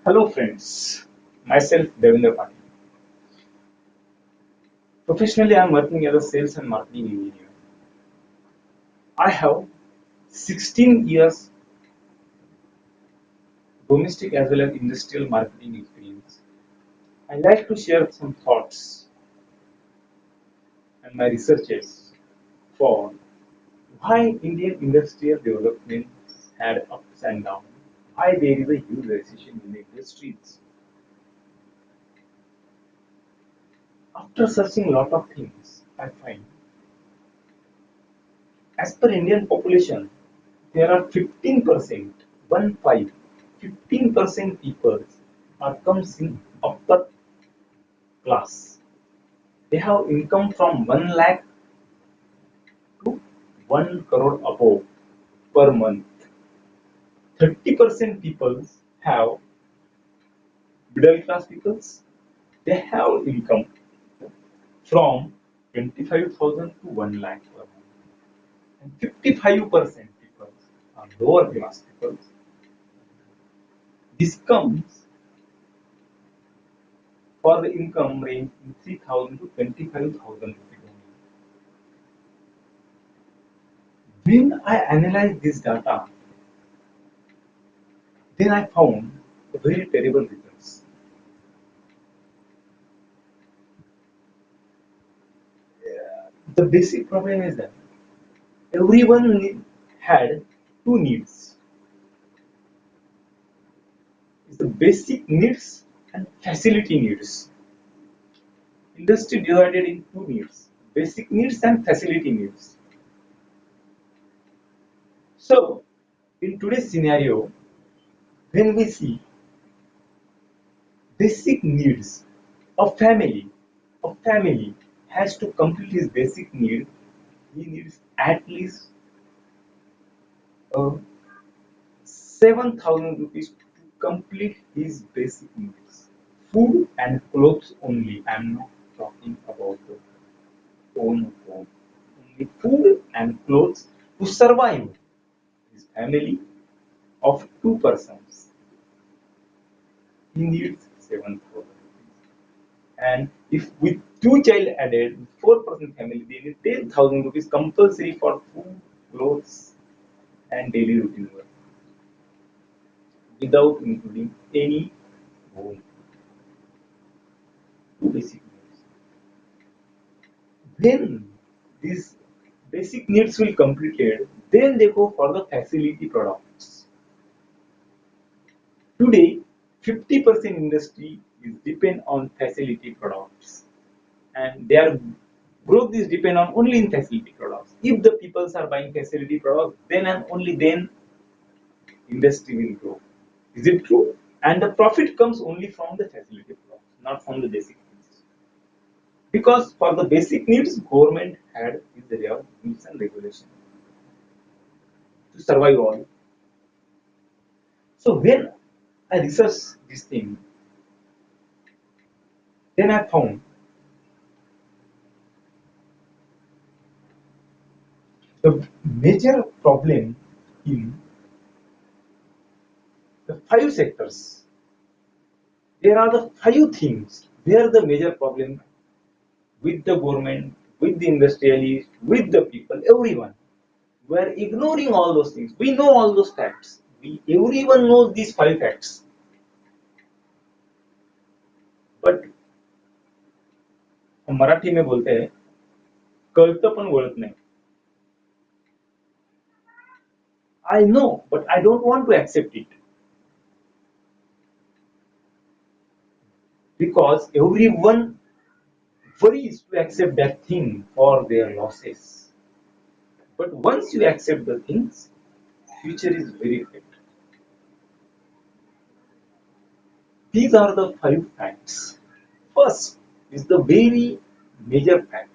Hello friends, myself Devendra Patil. Professionally, I am working as a sales and marketing engineer. I have 16 years domestic as well as industrial marketing experience. I like to share some thoughts and my researches for why Indian industrial development had ups and downs, why there is a huge recession in the industries. After searching a lot of things, I find as per Indian population, there are 15%, 15% people are comes in upper class. They have income from 1 lakh to 1 crore above per month. 30% people have middle class peoples. They have income from 25,000 to 1 lakh per month. And 55% people are lower class people. This comes for the income range in 3,000 to 25,000 rupees. When I analyzed this data, then I found very terrible results. The basic problem is that everyone had two needs. It's the basic needs and facility needs. Industry divided in two needs, basic needs and facility needs. So, in today's scenario, when we see basic needs, a family has to complete his basic need. He needs at least 7,000 rupees to complete his basic needs. Food and clothes only. I'm not talking about the own home. Only food and clothes to survive his family of two persons. He needs 7,000 rupees. And if with two child added, 4-person family, they need 10,000 rupees compulsory for food, clothes, and daily routine work without including any home. Two basic needs. When these basic needs will completed, then they go for the facility products. Today, 50% industry is depend on facility products, and their growth is depend on only in facility products. If the peoples are buying facility products, then and only then industry will grow. Is it true? And the profit comes only from the facility products, not from the basic needs. Because for the basic needs, government had the rules and regulations to survive all. So when I researched this thing, then I found the major problem in the five sectors. There are the five things where the major problem with the government, with the industrialists, with the people, everyone. We are ignoring all those things. We know all those facts. Everyone knows these five facts. But हम मराठी में बोलते हैं कळतं पण वळत नाही. I know, but I don't want to accept it because everyone worries to accept that thing for their losses. But once you accept the things, future is very great. These are the five facts. First is the very major fact,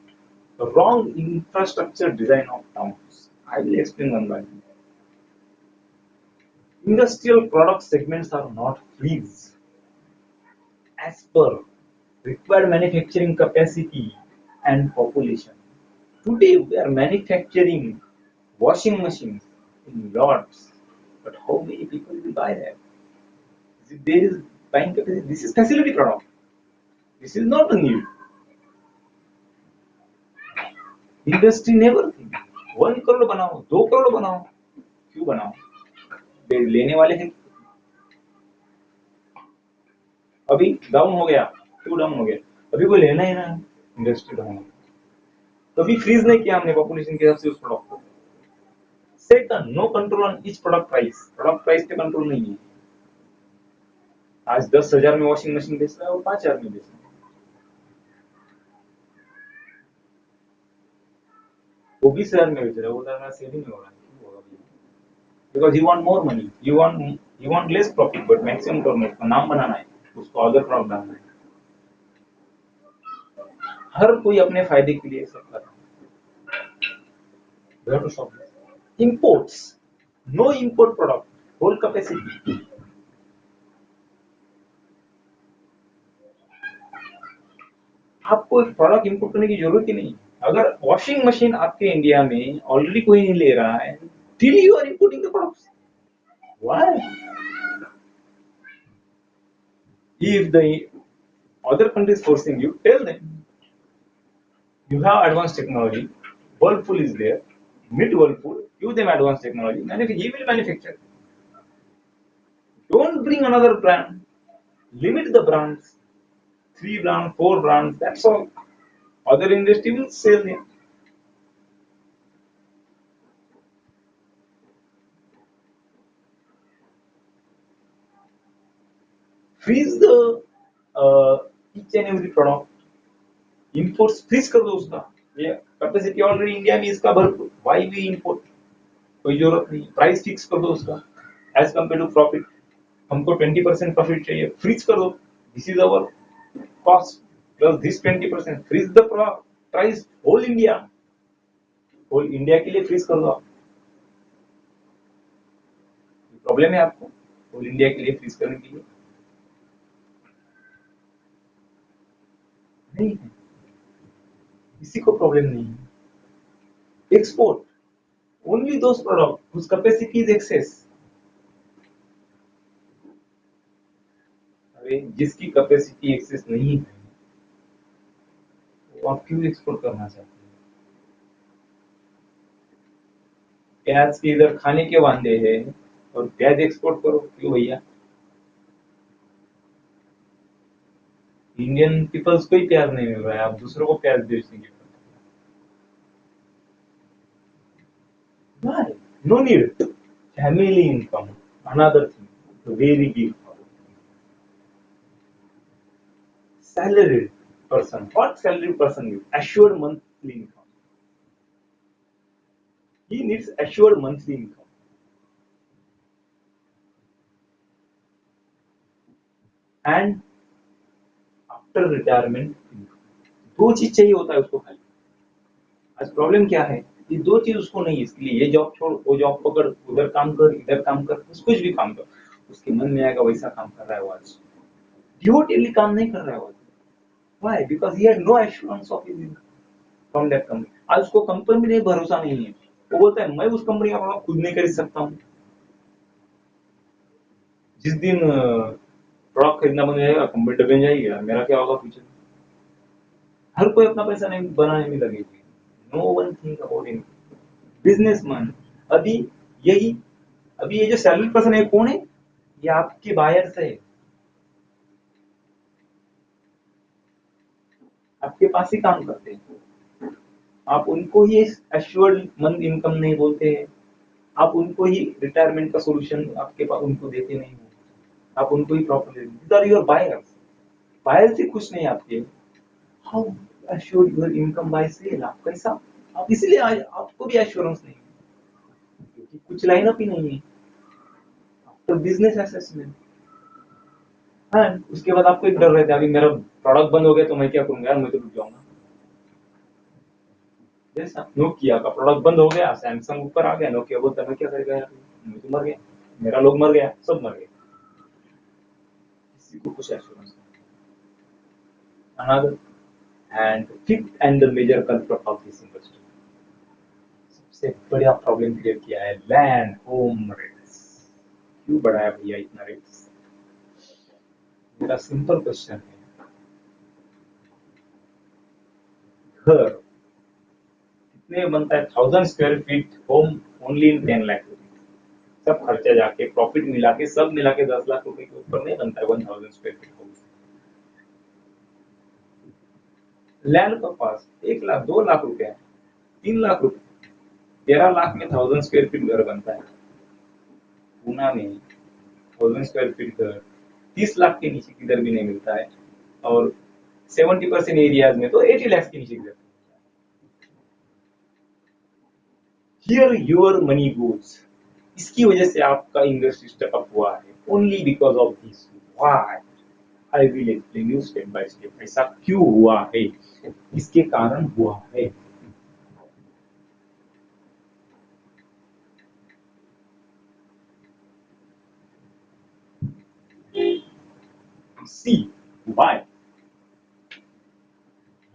the wrong infrastructure design of towns. I will explain one by one. Industrial product segments are not freeze as per required manufacturing capacity and population. Today we are manufacturing washing machines in lots, but how many people will buy that? There is buying capacity. This is facility product. This is not a need. Industry never थी 1 करोड़ बनाओ 2 करोड़ बनाओ, क्यों बनाओ? लेने वाले हैं। अभी down हो गया, क्यों डाउन हो गया? अभी कोई लेना ही ना, इंडस्ट्री डाउन हो गया। कभी फ्रीज नहीं किया हमने पॉपुलेशन के हिसाब से उस प्रोडक्ट को। Second, no control on each product price पे कंट्रोल नहीं है। आज 10,000 में वॉशिंग मशीन बेच रहा है और 5,000 में बेच रहा है, वो 20,000 में बेच रहा है, वो ज्यादा सेल ही नहीं हो रहा है, क्यों होगा भैया? Because you want more money, you want less profit but maximum turnover का नाम बनाना है, उसको अदर प्रोडक्ट डालना है। हर कोई अपने फायदे के लिए सब कर रहा है। Imports, no import product, whole capacity. आपको एक प्रोडक्ट इंपोर्ट करने की जरूरत ही नहीं। अगर वॉशिंग मशीन आपके इंडिया में ऑलरेडी कोई नहीं ले रहा है, still you are importing the products. Why? If the other country is forcing you, tell them you have advanced technology. Whirlpool is there. Meet Whirlpool, give them advanced technology. He will manufacture. Don't bring another brand. Limit the brands. 3 brands, 4 brands. That's all. Other industry will sell them. Freeze the each and every product. Imports freeze कर दो उसका। ये capacity already India में इसका भरपूर, why we import? कोई जरूरत नहीं। प्राइस फिक्स कर दो उसका एज कम्पेयर टू प्रॉफिट। हमको 20% प्रॉफिट चाहिए, फ्रीज कर दो। This is our cost plus this 20%, freeze the price whole India के लिए फ्रीज कर दो आप। प्रॉब्लम है आपको होल इंडिया के लिए फ्रीज करने के लिए? नहीं है, किसी को प्रॉब्लम नहीं है। Export only those product whose capacity is excess। अरे जिसकी कैपेसिटी एक्सेस नहीं है वो आप क्यों एक्सपोर्ट करना चाहते हैं? प्याज के इधर खाने के वांदे हैं और प्याज एक्सपोर्ट करो, क्यों भैया? इंडियन पीपल्स को ही प्याज नहीं मिल रहा है, आप दूसरों को प्याज बेच देंगे। Why? No need. Family income, another thing, very big. Salaried person. What salaried person needs? Assured monthly income. He needs assured monthly income. And after retirement income. दो चीज चाहिए होता है उसको खाली। आज प्रॉब्लम क्या है? ये दो चीज उसको नहीं है, इसलिए ये जॉब छोड़ वो जॉब पकड़, उधर काम कर इधर काम कर, कुछ भी काम कर, उसके मन में आएगा वैसा काम कर रहा है वो आज। डिवोटेडली काम नहीं कर रहा है वो। Why? Because he had no assurance of his income from that company. आज उसको कंपनी में भरोसा नहीं है, वो बोलता है मैं उस कंपनी का प्रोडक्ट खुद नहीं खरीद सकता हूँ। जिस दिन प्रोडक्ट खरीदना बंद हो जाएगा, कंपनी डूब जाएगी, मेरा क्या होगा फ्यूचर? हर कोई अपना पैसा नहीं बनाने में लगे हुए। No one think about in businessman. अभी यही अभी ये जो सैलरी पर्सन है कौन है? ये आपके बायर्स है, आपके पास ही काम करते हैं। आप उनको ही एश्योर्ड मंथ इनकम नहीं बोलते हैं, आप उनको ही रिटायरमेंट का सॉल्यूशन आपके पास उनको देते नहीं हो, आप उनको ही properly these are your buyers. Buyers ही खुश नहीं आपके। How assured your income by sale? आप कैसा? आप इसलिए आज आपको भी एश्योरेंस नहीं है क्योंकि कुछ लाइनअप ही नहीं है। तो बिजनेस असेसमेंट, हाँ, उसके बाद आपको एक डर रहता है अभी मेरा प्रोडक्ट बंद हो गया तो मैं क्या करूंगा यार, मैं तो रुक जाऊंगा। जैसा नोकिया का प्रोडक्ट बंद हो गया, सैमसंग ऊपर आ गया, नोकिया बोलता मैं क्या करेगा यार, मैं तो मर गया, मेरा लोग मर गया, सब मर गए, किसी को कुछ एश्योरेंस नहीं। Another and fifth and the major culprit of this industry, सबसे बड़ा प्रॉब्लम क्रिएट किया है लैंड होम रेट्स। क्यों बढ़ाया भैया इतना रेट्स? मेरा सिंपल क्वेश्चन है, घर कितने में बनता है? 1000 square feet home only in 10 lakh rupees. सब खर्चा जाके प्रॉफिट मिला के सब मिला के 10 लाख रुपए के ऊपर नहीं बनता है 1000 स्क्वायर फीट हाउस। लैंड का पास 1 लाख 2 लाख रुपए है, 3 लाख रुपए, 13 लाख में 1000 स्क्वायर फीट घर बनता है। पूना में 1000 स्क्वायर फीट घर 30 लाख के नीचे किधर भी नहीं मिलता है, और 70% एरियाज में तो 80 लाख के नीचे किधर। Here your money goes. इसकी वजह से आपका इंडस्ट्री स्टेप हुआ है, only because of this. Why? I will explain you step by step. ऐसा क्यों हुआ है, इसके कारण हुआ है। सी व्हाई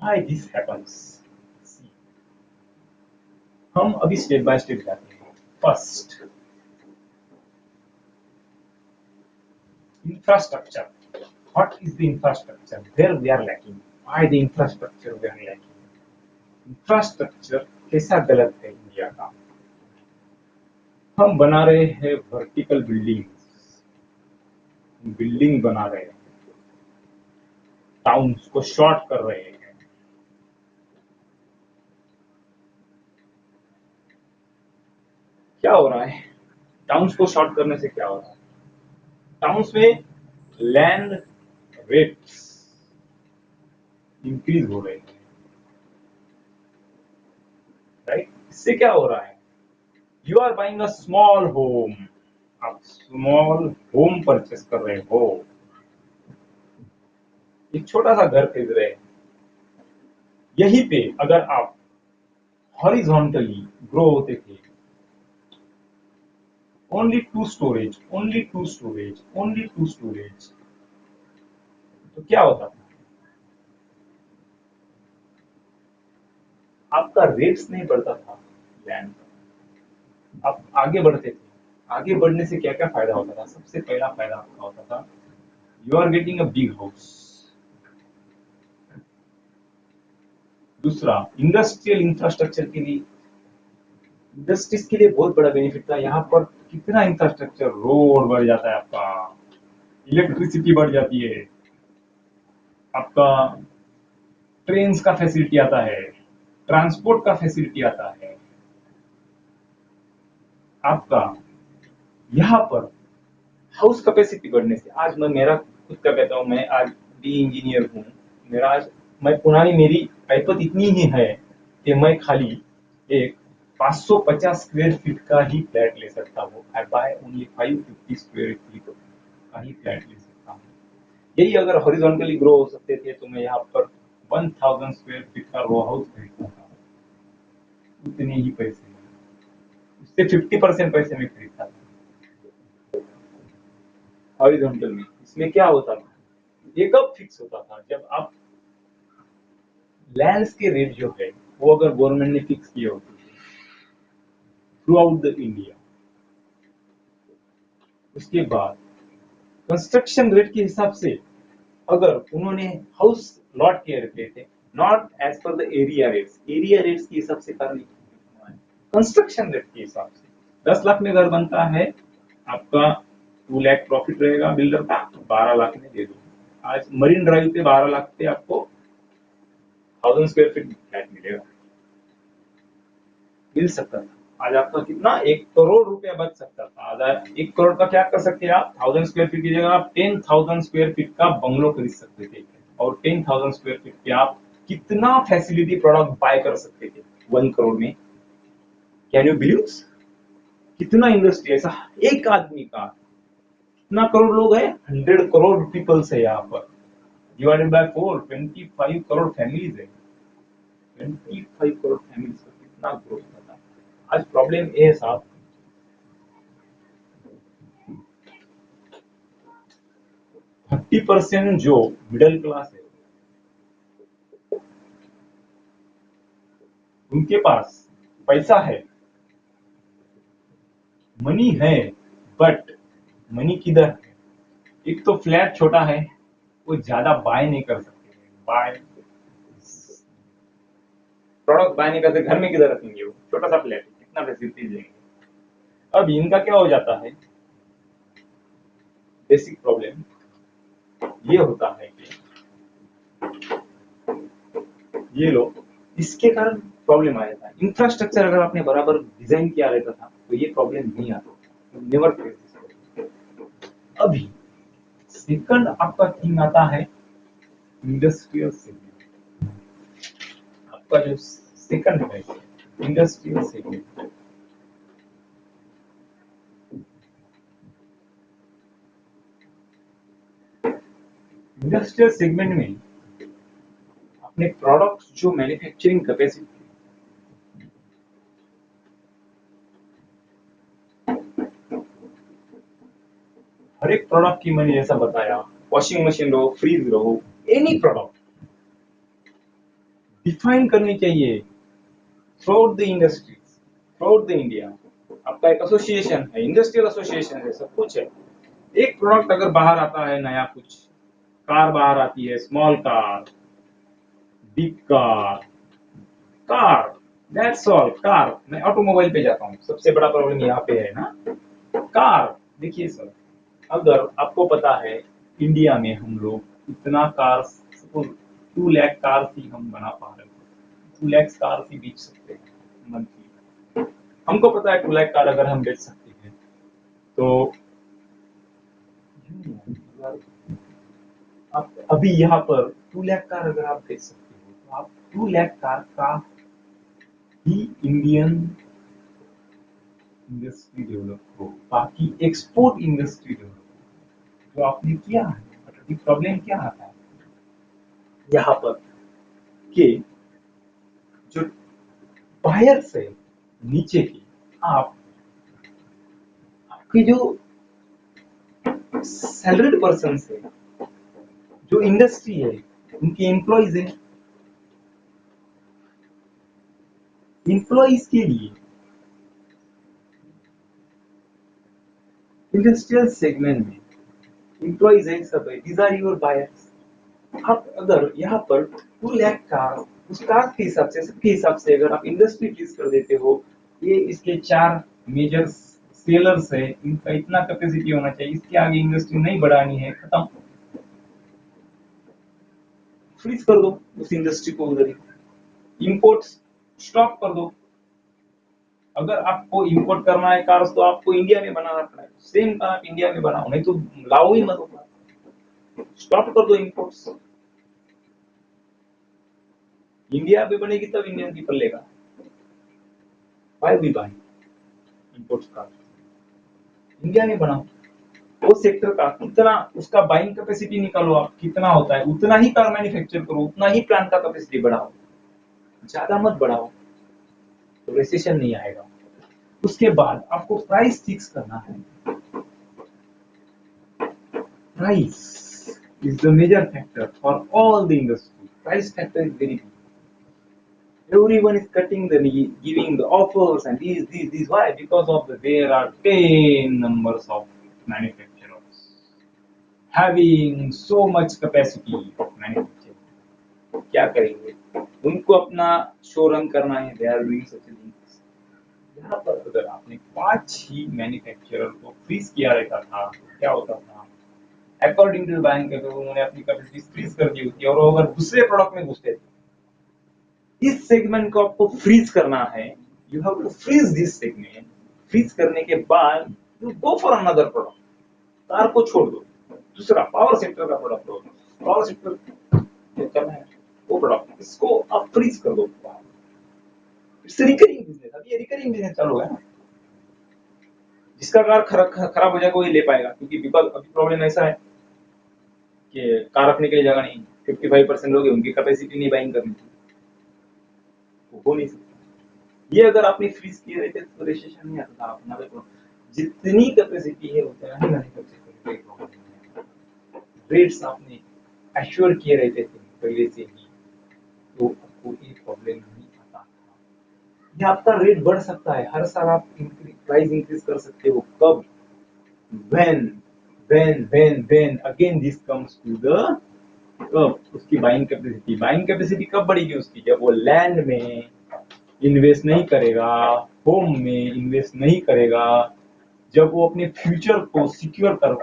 व्हाई दिस हैपेंस। हम अभी स्टेप बाय स्टेप जाते हैं। First, infrastructure. What is the infrastructure? Where we are lacking? Why the infrastructure we are lacking? Infrastructure कैसा गलत है इंडिया का? हम बना रहे हैं वर्टिकल बिल्डिंग बना रहे हैं, टाउन्स को शॉर्ट कर रहे हैं। क्या हो रहा है? टाउन्स को शॉर्ट करने से क्या हो रहा है? टाउन्स में लैंड रेट्स इंक्रीज हो रहे हैं, राइट? इससे क्या हो रहा है? You are buying a small home, आप स्मॉल होम परचेस कर रहे हो, एक छोटा सा घर खरीद रहे हैं। यहीं पे अगर आप हॉरिजॉन्टली ग्रो होते थे, only to storage, only to storage, only to storage, तो क्या होता था? आपका रेट्स नहीं बढ़ता था लैंड का, आप आगे बढ़ते थे। आगे बढ़ने से क्या क्या फायदा होता था? सबसे पहला फायदा आपका होता था, you are getting a big house. दूसरा, इंडस्ट्रियल इंफ्रास्ट्रक्चर के लिए, इंडस्ट्रीज के लिए बहुत बड़ा बेनिफिट था। यहाँ पर कितना इंफ्रास्ट्रक्चर, रोड बढ़ जाता है आपका, इलेक्ट्रिसिटी बढ़ जाती है आपका, ट्रेन का फैसिलिटी आता है, ट्रांसपोर्ट का फैसिलिटी आता है आपका। यहाँ पर हाउस कैपेसिटी बढ़ने से, आज मैं मेरा खुद का कहता हूँ, मैं आज डी इंजीनियर हूँ, मेरा आज मैं पुरानी मेरी पैपत इतनी ही है कि मैं खाली एक 550 स्क्वायर फीट का ही फ्लैट ले सकता हूँ। आई बाय ओनली 550 स्क्वायर फीट का ही फ्लैट ले सकता हूँ। यही अगर हॉरिजॉन्टली ग्रो हो सकते थे तो मैं यहाँ पर 1000 स्क्वायर फीट का रो हाउस खरीद सकता हूँ, उतने ही पैसे में, उससे 50% पैसे में खरीदता था हॉरिजॉन्टल में। इसमें क्या होता था, ये कब फिक्स होता था? जब आप लैंड्स के रेट जो है वो अगर गवर्नमेंट ने फिक्स किए होते थ्रू आउट द इंडिया, उसके बाद कंस्ट्रक्शन रेट के हिसाब से अगर उन्होंने हाउस लॉट किए रहते थे, not as per the area rates के हिसाब से कर, कंस्ट्रक्शन रेट के हिसाब से 10 लाख में घर बनता है आपका, 2 लाख प्रॉफिट रहेगा बिल्डर का, 12 लाख में दे दो। आज मरीन ड्राइव पे 12 लाख पे आपको 1000 स्क्वायर फीट फ्लैट मिलेगा, मिल सकता था। आज आपका कितना, 1 करोड़ रुपया बच सकता था। आज 1 करोड़ का क्या कर सकते हैं आप? 1000 स्क्वायर फीट की जगह आप 10,000 स्क्वायर फीट का बंगलो खरीद सकते थे, और 10,000 स्क्वायर फीट पे आप कितना फैसिलिटी प्रोडक्ट बाय कर सकते थे 1 करोड़ में। Can you believe? कितना इंडस्ट्री ऐसा एक आदमी का, कितना करोड़ लोग हैं? 100 करोड़ पीपल्स है यहाँ पर, डिवाइडेड बाय 4, 25 करोड़ फैमिलीज है। 25 करोड़ फैमिलीज का कितना ग्रोथ होता। आज प्रॉब्लम ये है साहब, 30% जो मिडिल क्लास है उनके पास पैसा है, मनी है, बट मनी किधर है? एक तो फ्लैट छोटा है, वो ज्यादा बाय नहीं कर सकते, बाय प्रोडक्ट बाय नहीं करते, घर में किधर रखेंगे, वो छोटा सा फ्लैट कितना फैसिलिटीज देंगे। अब इनका क्या हो जाता है, बेसिक प्रॉब्लम ये होता है कि ये लोग इसके कारण प्रॉब्लम आ जाता है। इंफ्रास्ट्रक्चर अगर आपने बराबर डिजाइन किया रहता था तो ये प्रॉब्लम नहीं आता, नेवर फेस। अभी सेकंड आपका थिंग आता है इंडस्ट्रियल सेगमेंट। आपका जो सेकंड है इंडस्ट्रियल सेगमेंट, इंडस्ट्रियल सेगमेंट में अपने प्रोडक्ट्स जो मैन्युफैक्चरिंग कैपेसिटी, हर एक प्रोडक्ट की मैंने जैसा बताया, वॉशिंग मशीन रहो, फ्रीज रहो, एनी प्रोडक्ट डिफाइन करनी चाहिए through the industries, through the India. आपका एक एसोसिएशन है, इंडस्ट्रियल एसोसिएशन है, सब कुछ है। एक प्रोडक्ट अगर बाहर आता है नया, कुछ कार बाहर आती है, small car, big car, car, that's all. Car, मैं ऑटोमोबाइल पे जाता हूँ, सबसे बड़ा प्रॉब्लम यहाँ पे है ना, कार। देखिए सर, अगर आपको पता है इंडिया में हम लोग इतना कार, 2 लाख कार ही हम बना पा रहे हैं, 2 लाख कार ही बेच सकते हैं मंथली। हमको पता है 2 लाख कार अगर हम बेच सकते हैं तो आप अभी यहाँ पर 2 लाख कार अगर आप बेच सकते हो तो आप 2 लाख कार का ही इंडियन इंडस्ट्री डेवलप हो, बाकी एक्सपोर्ट इंडस्ट्री डेवलप जो आपने किया है। मतलब प्रॉब्लम क्या आता है यहाँ पर कि जो बायर्स है नीचे की, आप आपके जो सैलरीड पर्सन है, जो इंडस्ट्री है, उनके एम्प्लॉइज है, एम्प्लॉइज के लिए इंडस्ट्रियल सेगमेंट में एम्प्लॉइज है, सब है, दीज आर योर बायर्स। आप अगर यहाँ पर 2 लाख कार, उस कार के हिसाब से, सबके हिसाब से अगर आप इंडस्ट्री फ्रीज कर देते हो, ये इसके 4 मेजर सेलर्स है, इनका इतना कैपेसिटी होना चाहिए, इसके आगे इंडस्ट्री नहीं बढ़ानी है, खत्म, फ्रीज कर दो उस इंडस्ट्री को उधर ही, इंपोर्ट स्टॉप कर दो। अगर आपको इंपोर्ट करना है कार्स तो आपको इंडिया में बनाना पड़ेगा, सेम कार आप इंडिया में बनाओ, नहीं तो लाओ ही मत, स्टॉप कर दो इंपोर्ट्स। इंडिया में बनेगी तब इंडियन पीपल लेगा, बाय भी बाय इंपोर्ट्स कार, इंडिया में बनाओ। वो सेक्टर का कितना, उसका बाइंग कैपेसिटी निकालो आप, कितना होता है उतना ही कार मैन्युफैक्चर करो, उतना ही प्लांट का कैपेसिटी बढ़ाओ, ज्यादा मत बढ़ाओ, तो रिसेशन नहीं आएगा। उसके बाद आपको प्राइस फिक्स करना है। Price is the major factor for all the industry. Price factor is very big. Everyone is cutting the giving the offers and these. Why? Because of there are 10 numbers of manufacturers having so much capacity of manufacturing. क्या करेंगे? उनको अपना show run करना है, they are doing such a things. यहाँ पर अगर आपने 5 ही मैन्युफैक्चरर को फ्रीज किया रहता था, क्या होता था? अकॉर्डिंग टू बैंक अगर उन्होंने अपनी कैपेसिटी फ्रीज कर दी होती और अगर दूसरे प्रोडक्ट में घुसते थे, इस सेगमेंट को आपको फ्रीज करना है, you have to freeze this segment. Freeze करने के बाद you go for another product, car को छोड़ दो, दूसरा पावर सेक्टर का प्रोडक्ट लो, पावर सेक्टर करना है वो प्रोडक्ट, इसको आप फ्रीज कर दो। इट्स रिकरिंग बिजनेस, अभी ये रिकरिंग बिजनेस चालू है ना, जिसका कार खराब हो जाएगा वही ले पाएगा, क्योंकि बिकॉज अभी प्रॉब्लम ऐसा है कि कार रखने के लिए जगह नहीं, 55% लोग हैं, उनकी कैपेसिटी नहीं बाइंग करनी, वो हो नहीं सकता। ये अगर आपने फ्रीज किए रहते तो रिसेशन नहीं आता था, अपना जितनी कैपेसिटी है उतना ही मैन्युफैक्चर रेट्स आपने एश्योर किए रहते थे पहले से ही, तो आपको ये प्रॉब्लम नहीं आता। ये आपका रेट बढ़ सकता है, हर साल आप प्राइस इंक्रीज कर सकते हो, कब? when when again this comes to the कब उसकी बाइंग कैपेसिटी कब बढ़ेगी उसकी, जब वो लैंड में इन्वेस्ट नहीं करेगा, होम में इन्वेस्ट नहीं करेगा, जब वो अपने फ्यूचर को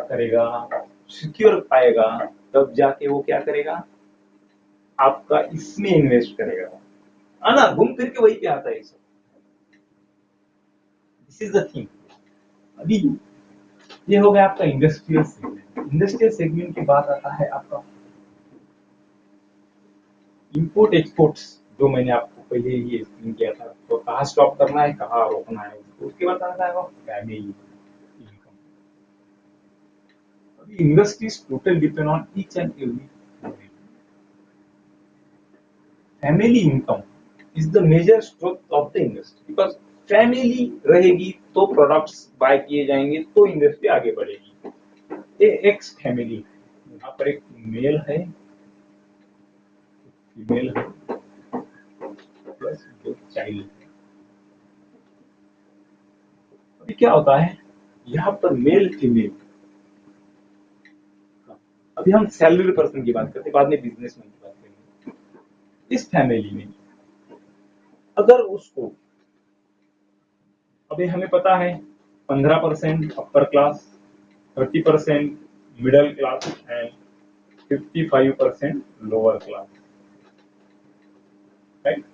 करेगा, सिक्योर पाएगा, तब जाके वो क्या करेगा, आपका इसमें इन्वेस्ट करेगा। है ना, घूम फिर के वही पे आता है सब। This is the thing. अभी ये हो गया आपका इंडस्ट्रियल सेगमेंट। इंडस्ट्रियल सेगमेंट के बाद आता है आपका इंपोर्ट एक्सपोर्ट्स, जो मैंने आपको पहले ही एक्सप्लेन किया था, तो कहाँ स्टॉप करना है, कहाँ रोकना है, उसके बाद आता है फैमिली इनकम। अभी industries total depend on each and every family income is the major strength of the industry, because family रहेगी तो प्रोडक्ट्स बाय किए जाएंगे, तो इंडस्ट्री आगे बढ़ेगी। ये एक्स फैमिली, यहाँ पर एक मेल है, फीमेल है, प्लस दो चाइल्ड है। अभी क्या होता है यहाँ पर मेल फीमेल, अभी हम सैलरी पर्सन की बात करते हैं, बाद में बिजनेसमैन की बात करेंगे। इस फैमिली में अगर उसको, अभी हमें पता है 15% upper class, 30% middle class and 55% lower class, right.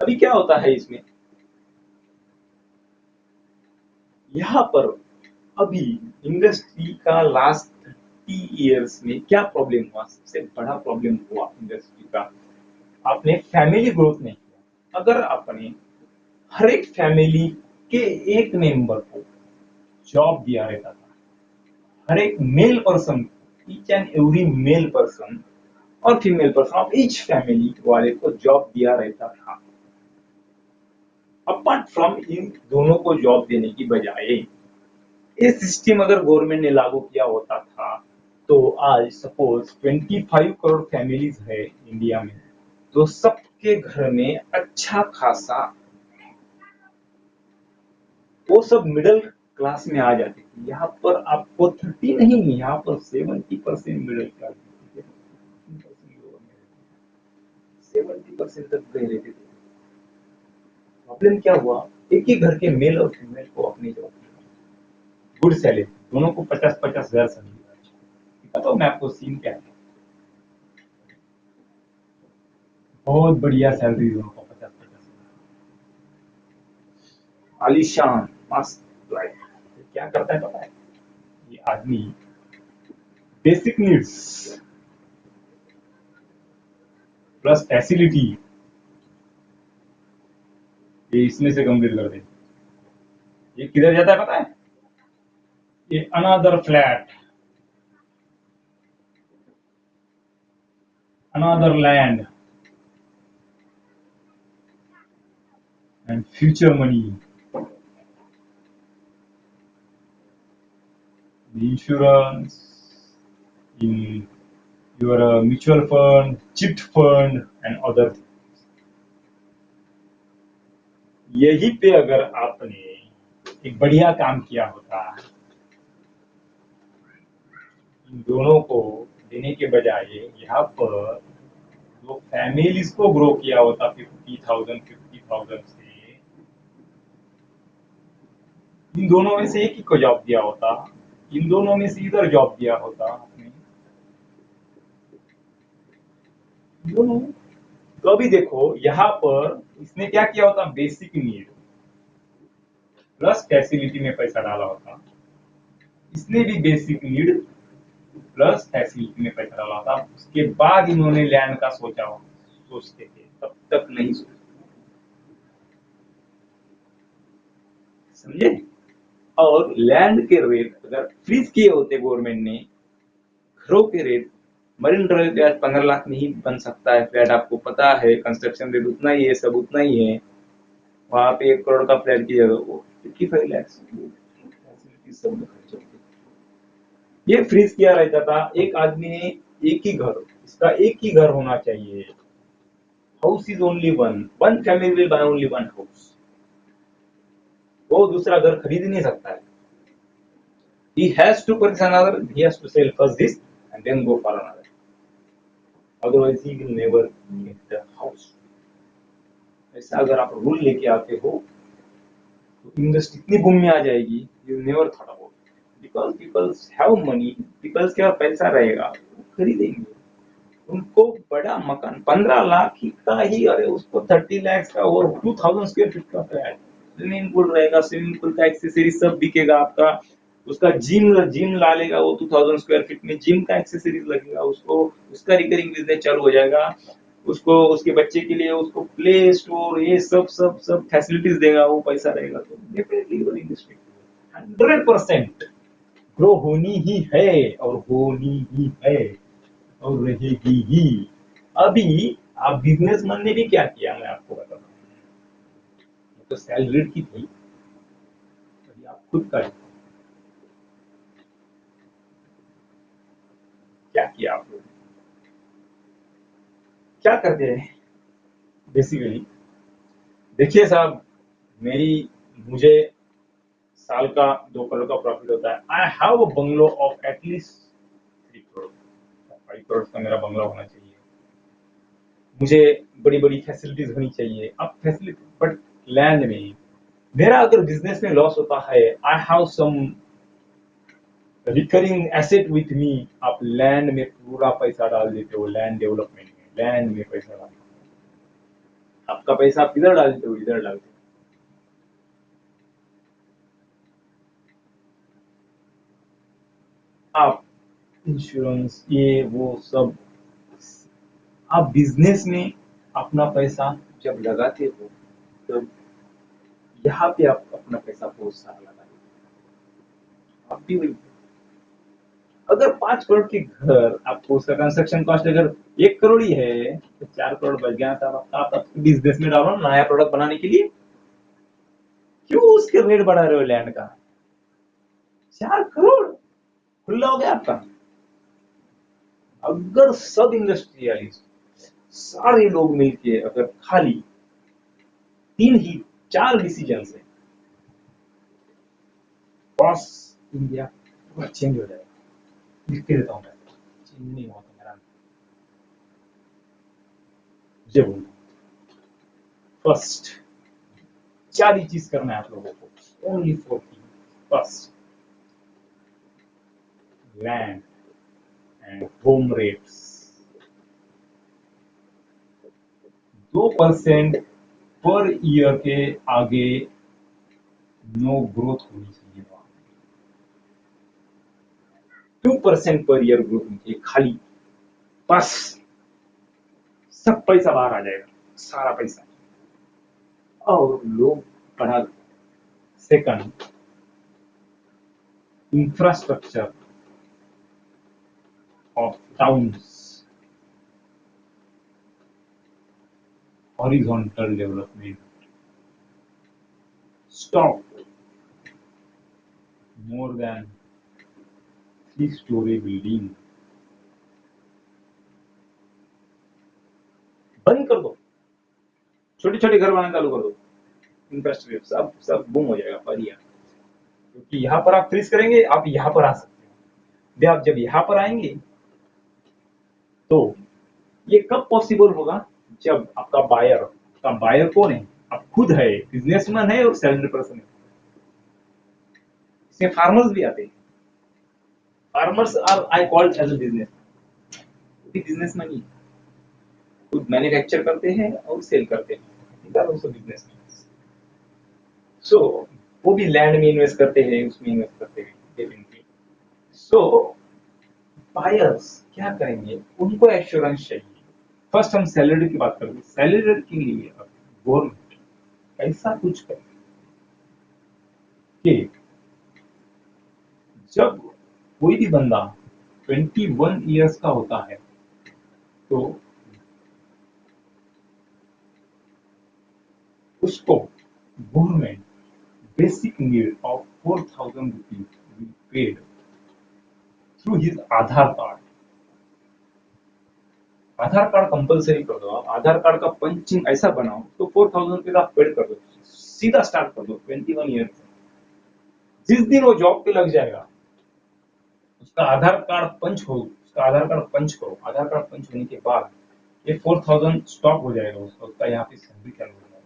अभी क्या होता है इसमें, यहाँ पर अभी इंडस्ट्री का लास्ट 30 इयर्स में क्या प्रॉब्लम हुआ, सबसे बड़ा प्रॉब्लम हुआ इंडस्ट्री का, आपने फैमिली ग्रोथ नहीं किया। अगर आपने हर एक फैमिली के एक मेंबर को जॉब दिया रहता था, हर एक male person, each and every male person और female person of each family वाले को जॉब दिया रहता था, अपार्ट फ्रॉम इन दोनों को जॉब देने की बजाय ये सिस्टम अगर गवर्नमेंट ने लागू किया होता था, तो आज सपोज 25 करोड़ फैमिलीज है इंडिया में, तो सबके घर में अच्छा खासा वो सब मिडिल क्लास में आ जाती थी। यहाँ पर आपको 30 नहीं, यहाँ पर 70% मिडिल क्लास, 70% तक गए रहते थे। प्रॉब्लम क्या हुआ, एक ही घर के मेल और फीमेल को अपनी जॉब, गुड सैलरी, दोनों को 50-50 हजार सैलरी। तो मैं आपको सीन क्या है, बहुत बढ़िया सैलरी दोनों को, 50-50 आलीशान मस्त लाइफ। क्या करता है पता है, ये आदमी बेसिक नीड्स प्लस फैसिलिटी ये इसमें से कंप्लीट कर दे। ये किधर जाता है पता है, ये another flat, another land and future money, insurance, in your mutual fund, chit fund and other। यही पे अगर आपने एक बढ़िया काम किया होता, इन दोनों को देने के बजाय यहाँ पर जो फैमिलीज को ग्रो किया होता 50,000 से, इन दोनों में से एक ही को जॉब दिया होता, इन दोनों में से इधर जॉब दिया होता आपने दोनों। तो अभी देखो यहाँ पर इसने क्या किया होता, बेसिक नीड प्लस फैसिलिटी में पैसा डाला होता, इसने भी बेसिक नीड प्लस फैसिलिटी में पैसा डाला था, उसके बाद इन्होंने लैंड का सोचा हो, सोचते थे, तब तक नहीं सोचते, समझे। और लैंड के रेट अगर फ्रीज किए होते गवर्नमेंट ने, घरों के रेट, मरीन ड्राइव पे आज 15 लाख में ही बन सकता है फ्लैट, आपको पता है कंस्ट्रक्शन रेट उतना ही है, सब उतना ही है। वहां पे 1 करोड़ का फ्लैट की जगह वो 55 लाख सब में खर्च होती है। ये फ्रीज किया रहता था, एक आदमी ने एक ही घर, इसका एक ही घर होना चाहिए, house is only one family will by only one house, वो दूसरा घर खरीद नहीं सकता है, he has to purchase another, he has to sell first this and then go for another। otherwise he will never get the house. ऐसा अगर आप रूल लेके आते हो तो इंडस्ट्री इतनी बूम में आ जाएगी, you never thought about, because peoples have money, peoples के पास पैसा रहेगा, वो खरीदेंगे। उनको बड़ा मकान 15 लाख का ही, अरे उसको 30 लाख का और 2000 स्क्वायर फीट का फ्लैट, स्विमिंग पूल रहेगा, स्विमिंग पूल का एक्सेसरी सब बिकेगा आपका, उसका जिम जिम ला लेगा वो 2000 स्क्वायर फीट में, जिम का एक्सेसरीज लगेगा उसको, उसका रिकरिंग बिजनेस चालू हो जाएगा, उसको उसके बच्चे के लिए उसको प्ले स्टोर, ये सब सब सब फैसिलिटीज देगा, वो पैसा रहेगा तो डेफिनेटली वो इंडस्ट्री 100% ग्रो होनी ही है, और होनी ही है और रहेगी ही। अभी आप बिजनेसमैन ने भी क्या किया, मैं आपको बताता हूँ, तो सैलरी की थी, अभी आप खुद का क्या किया आप लोग, क्या करते हैं बेसिकली। देखिए साहब, मेरी मुझे साल का 2 करोड़ का प्रॉफिट होता है, I have a bungalow of at least 3 crore, 5 crore का मेरा बंगला होना चाहिए, मुझे बड़ी बड़ी फैसिलिटीज होनी चाहिए। अब फैसिलिटी बट लैंड में मेरा अगर बिजनेस में लॉस होता है, I have some recurring asset with me, आप लैंड में पूरा पैसा डाल देते हो, लैंड डेवलपमेंट में, लैंड में पैसा डाल, आपका पैसा आप इधर डालते हो, इधर डालते हो आप, इंश्योरेंस ये वो सब, आप बिजनेस में अपना पैसा जब लगाते हो तो यहाँ पे आप अपना पैसा बहुत सारा लगाते हो, आप भी वही। अगर 5 करोड़ के घर, आपको उसका कंस्ट्रक्शन कॉस्ट अगर 1 करोड़ ही है, तो 4 करोड़ बच गया था आपका, आप बिजनेस में डालो ना, नया प्रोडक्ट बनाने के लिए, क्यों उसके रेट बढ़ा रहे हो लैंड का, 4 करोड़ खुला हो गया आपका। अगर सब इंडस्ट्रियलिस्ट सारे लोग मिलके अगर खाली 4 डिसीजन से, बॉस इंडिया पूरा चेंज हो जाएगा, लिख के देता हूँ मैं, चेंज नहीं हुआ तो मेरा, मुझे बोलना फर्स्ट 4 ही चीज करना है आप लोगों को, only 4 thing. First, land and home rates 2% per year के आगे नो ग्रोथ होनी चाहिए, 2% पर ईयर ग्रोथ होनी चाहिए खाली, बस सब पैसा बाहर आ जाएगा, सारा पैसा, और लोग बढ़ा। Second, infrastructure of towns, horizontal development, stop more than 3 story building, बंद कर दो, छोटे छोटे घर बनाना चालू कर दो, इंफ्रास्ट्रक्चर सब सब बूम हो जाएगा पर ईयर, क्योंकि यहाँ पर आप फ्रीज करेंगे, आप यहाँ पर आ सकते हो, आप जब यहाँ पर आएंगे तो ये कब पॉसिबल होगा, जब आपका बायर कौन है, आप खुद है, बिजनेसमैन है और सैलरी पर्सन है, इसमें फार्मर्स भी आते हैं, farmers are I called as a business, businessman ही खुद मैन्युफैक्चर करते हैं और सेल करते हैं, बिजनेस। सो वो भी लैंड में इन्वेस्ट करते हैं, उसमें इन्वेस्ट करते हैं डेफिनेटली। सो बायर्स क्या करेंगे, उनको एश्योरेंस चाहिए। फर्स्ट हम सैलरी की बात करेंगे, सैलरी के लिए गवर्नमेंट ऐसा कुछ करे कि जब कोई भी बंदा 21 ईयर्स का होता है तो उसको government basic need of 4,000 rupees paid through his Aadhaar card. Aadhaar card compulsory कर दो, आप आधार कार्ड का पंचिंग ऐसा बनाओ तो 4,000 रुपीज आप पेड कर दो, सीधा स्टार्ट कर दो 21 ईयर से। जिस दिन वो जॉब पे लग जाएगा, उसका आधार कार्ड पंच हो उसका आधार कार्ड पंच करो, आधार कार्ड पंच होने के बाद ये 4000 स्टॉक हो जाएगा उसका, उसका यहाँ पे सैलरी चालू हो जाएगा।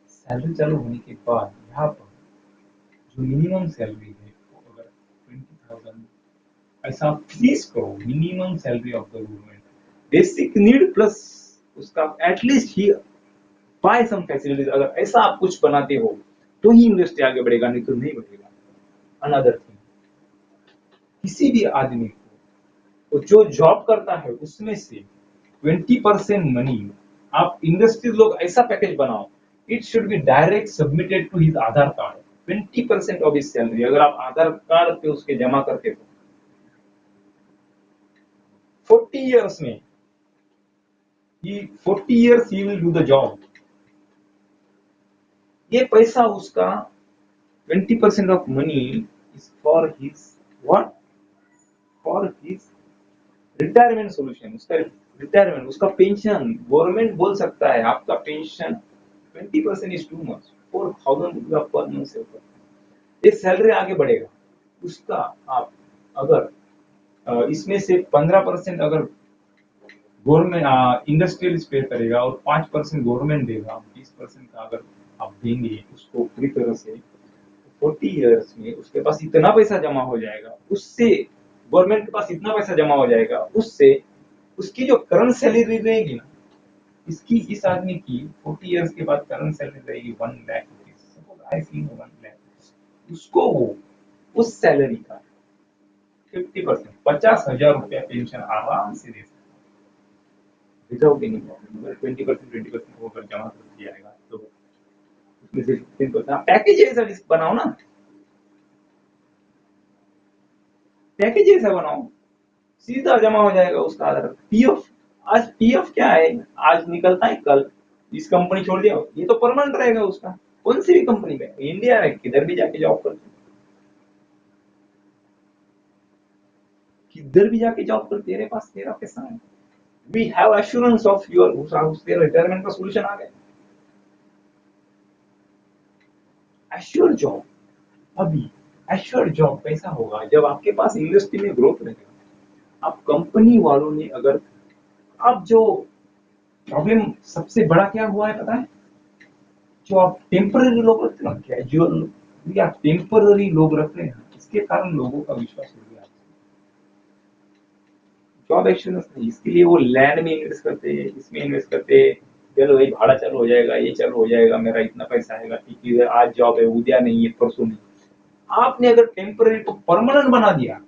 सैलरी चालू होने के बाद यहाँ पर जो मिनिमम सैलरी है वो अगर 20,000 ऐसा फ्रीज करो, minimum salary of the government, basic need plus उसका एटलीस्ट ही बाय सम फैसिलिटीज, अगर ऐसा आप कुछ बनाते हो तो ही इंडस्ट्री आगे बढ़ेगा, नहीं तो नहीं बढ़ेगा। अनदर थिंग, किसी भी आदमी को वो जो जॉब करता है उसमें से 20% मनी आप इंडस्ट्रीज लोग ऐसा पैकेज बनाओ, it should be direct submitted to his Aadhaar card. 20% of his salary अगर आप आधार कार्ड पे उसके जमा करते हो 40 इयर्स में, he 40 years he will do the job, ये पैसा उसका 20% of money is for his what, for his retirement solution, उसका रिटायरमेंट, उसका पेंशन। गवर्नमेंट बोल सकता है आपका पेंशन 20% इज टू मच, 4000 रुपया पर मंथ सेव कर, ये सैलरी आगे बढ़ेगा उसका। आप अगर इसमें से 15% अगर गवर्नमेंट इंडस्ट्रियल पे करेगा और 5% गवर्नमेंट देगा, 20% का अगर आप देंगे उसको पूरी तरह से 40 इयर्स में उसके पास इतना पैसा जमा हो जाएगा, उससे गवर्नमेंट के पास इतना पैसा जमा हो जाएगा, उससे उसकी जो करंट सैलरी रहेगी ना, इसकी इस आदमी की 40 इयर्स के बाद करंट सैलरी रहेगी 1 लाख रुपीज, सपोज आई सी 1 लाख, उसको वो उस सैलरी का 50% 50,000 रुपया पेंशन आराम से दे सकता है विदाउट एनी प्रॉब्लम। अगर 20% होकर जमा कर दिया जाएगा तो उसमें से 15% पैकेज ऐसा बनाओ ना, पैकेज ऐसा बनाओ सीधा जमा हो जाएगा उसका आधार। पीएफ, आज पीएफ क्या है, आज निकलता है कल, इस कंपनी छोड़ दिया, ये तो परमानेंट रहेगा उसका, कौन सी भी कंपनी में, इंडिया है किधर भी जाके जॉब कर, किधर भी जाके जॉब कर, तेरे पास तेरा पैसा है, we have assurance of your, तेरा रिटायरमेंट का सोल्यूशन आ गया, एश्योर जॉब। अभी एश्योर जॉब कैसा होगा जब आपके पास इंडस्ट्री में ग्रोथ रहेगा। आप कंपनी वालों ने अगर, आप जो प्रॉब्लम सबसे बड़ा क्या हुआ है पता है, जो आप टेम्पररी लोग रख रखे हैं, जो या टेम्पररी लोग रख रहे हैं, इसके कारण लोगों का विश्वास हो गया। जॉब एक्सपीरियंस नहीं, इसके लिए वो लैंड में इन्वेस्ट करते हैं, इसमें इन्वेस्ट करते हैं, चलो भाई भाड़ा चालू हो जाएगा, ये चालू हो जाएगा, मेरा इतना पैसा आएगा, ठीक है आज जॉब है, उद्या नहीं है, परसों नहीं। आपने अगर टेम्पररी को परमानेंट बना दिया,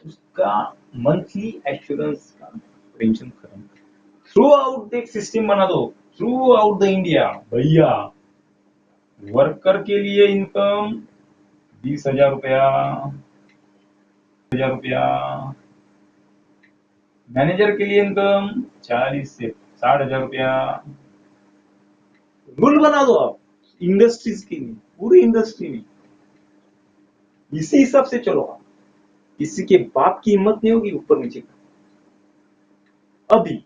उसका मंथली एश्योरेंस का पेंशन खत्म, थ्रू आउट एक सिस्टम बना दो, थ्रू आउट द इंडिया भैया, वर्कर के लिए इनकम 20,000 रुपया, 1000 रुपया, मैनेजर के लिए इनकम 40 से 60,000 रुपया, रूल बना दो आप इंडस्ट्रीज के लिए, पूरी इंडस्ट्री में इसी हिसाब से चलो आप, किसी के बाप की हिम्मत नहीं होगी ऊपर नीचे का। अभी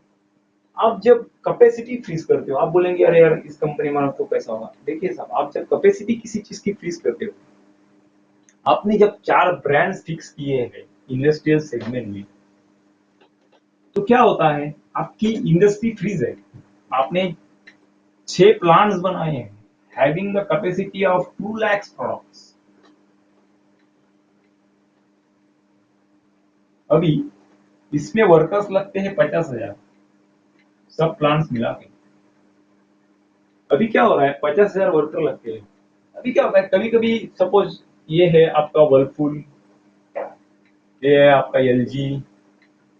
आप जब कैपेसिटी फ्रीज करते हो, आप बोलेंगे अरे यार इस कंपनी में तो पैसा होगा, देखिए साहब, आप जब कैपेसिटी किसी चीज की फ्रीज करते हो, आपने जब 4 ब्रांड्स फिक्स किए हैं इंडस्ट्रियल सेगमेंट में, तो क्या होता है, आपकी इंडस्ट्री फ्रीज है, आपने 6 प्लांट्स बनाए हैं having the capacity of 2 lakh products. अभी इसमें वर्कर्स लगते हैं 50,000, सब प्लांट्स मिला के। अभी क्या हो रहा है, 50,000 वर्कर लगते हैं। अभी क्या होता है, कभी कभी सपोज ये है आपका वर्लपूल, ये है आपका एलजी,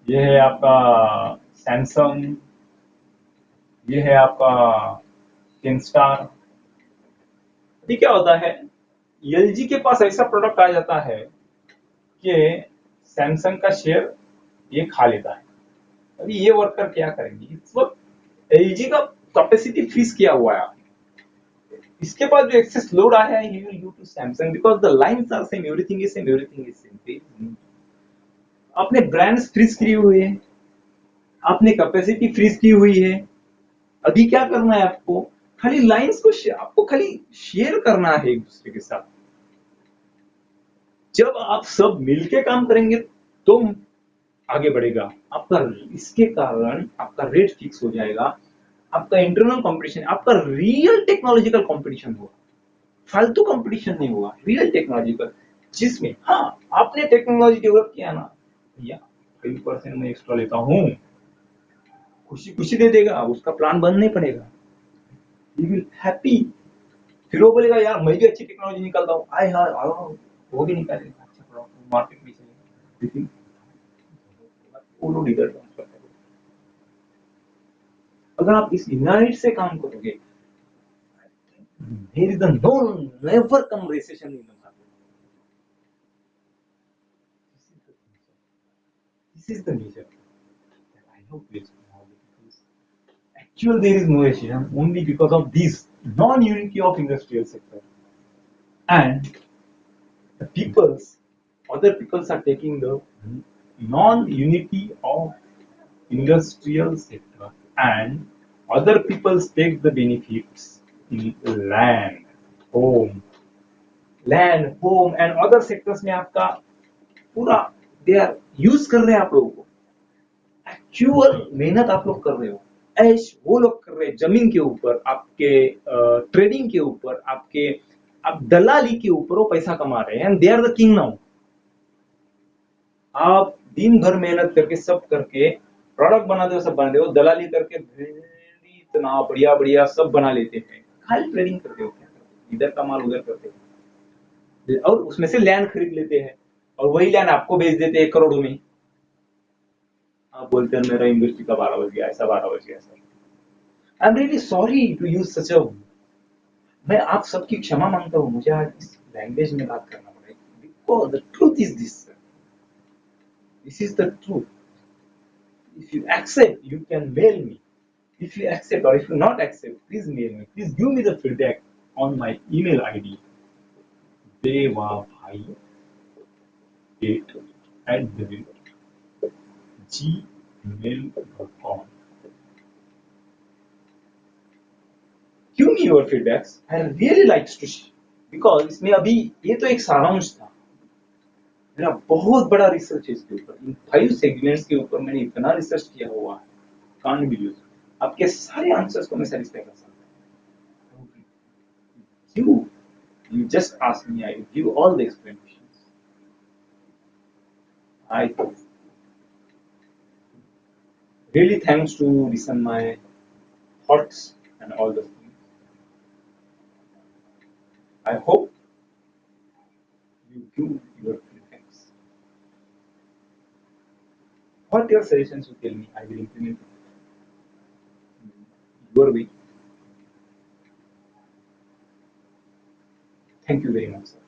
ये है आपका सैमसंग, ये है आपका किंगस्टार। अभी क्या होता है, एलजी के पास ऐसा प्रोडक्ट आ जाता है कि सैमसंग का शेयर ये खा लेता है। अभी ये वर्कर क्या करेंगे, इस वक्त एलजी का कैपेसिटी फ्रीज किया हुआ है, इसके पास जो एक्सेस लोड आया है, he will give to Samsung because the lines are same, everything is same, everything is same। आपने ब्रांड्स फ्रीज की हुई है, आपने कैपेसिटी फ्रीज की हुई है, अभी क्या करना है आपको, खाली लाइंस को आपको खाली शेयर करना है एक दूसरे के साथ। जब आप सब मिलके काम करेंगे तो आगे बढ़ेगा आपका। इसके कारण आपका रेट फिक्स हो जाएगा, आपका इंटरनल कंपटीशन, आपका रियल टेक्नोलॉजिकल कंपटीशन होगा, फालतू कंपटीशन नहीं होगा, रियल टेक्नोलॉजिकल, जिसमें हाँ आपने टेक्नोलॉजी डेवलप किया ना भैया, 5% में एक्स्ट्रा लेता हूँ, खुशी खुशी दे देगा, उसका प्लान बंद नहीं पड़ेगा, ही विल हैप्पी। फिर वो बोलेगा यार मैं भी अच्छी टेक्नोलॉजी निकालता हूँ, आए हाँ आओ, वो भी निकालेगा अच्छा प्रोडक्ट, मार्केट में चलेगा, लेकिन वो लोग इधर ट्रांसफर करेंगे। अगर आप इस यूनाइट से काम करोगे, there is a no never come recession in the market. This is the nature. I hope this because actually there is no recession only because of this non-unity of industrial sector, and the peoples, other peoples are taking the non-unity of industrial sector, and other peoples take the benefits in home, land, home and other sectors में आपका पूरा they are use कर रहे हैं आप लोगों को, actual मेहनत आप लोग कर रहे हो, ऐश वो लोग कर रहे हैं जमीन के ऊपर, आपके ट्रेडिंग के ऊपर, आपके आप दलाली के ऊपर वो पैसा कमा रहे हैं, and they are the king now. आप दिन भर मेहनत करके सब करके प्रोडक्ट बनाते हो, सब बनाते हो, दलाली करके इतना बढ़िया बढ़िया सब बना लेते हैं, खाली ट्रेडिंग करते हो, क्या करते हो? इधर का माल उधर करते हो, और उसमें से लैंड खरीद लेते हैं और वही लैंड आपको बेच देते हैं करोड़ों में। आप बोलते हैं मेरा इंडस्ट्री का 12 बज गया, ऐसा 12 बज गया sir, I am really sorry to use such a, मैं आप सबकी क्षमा मांगता हूँ, मुझे आज इस लैंग्वेज में बात करना पड़ेगा, because the truth is this, this is the truth. If you accept, you can mail me. If you accept or if you not accept, please mail me. Please give me the feedback on my email ID devabhai8 at the rate gmail.com. Give me your feedbacks. I really like to because इसमें अभी ये तो एक सारांश था, मेरा बहुत बड़ा रिसर्च है इसके ऊपर, इन 5 सेगमेंट्स के ऊपर मैंने इतना रिसर्च किया हुआ है, कान बिलीव। आपके सारे आंसर्स को मैं सेटिस्फाई कर सकता हूँ। You just ask me, I give all the explanations. I really thanks to listen my thoughts and all the things. I hope you give your feedbacks. What your suggestions you tell me, I will implement your way. Thank you very much, sir.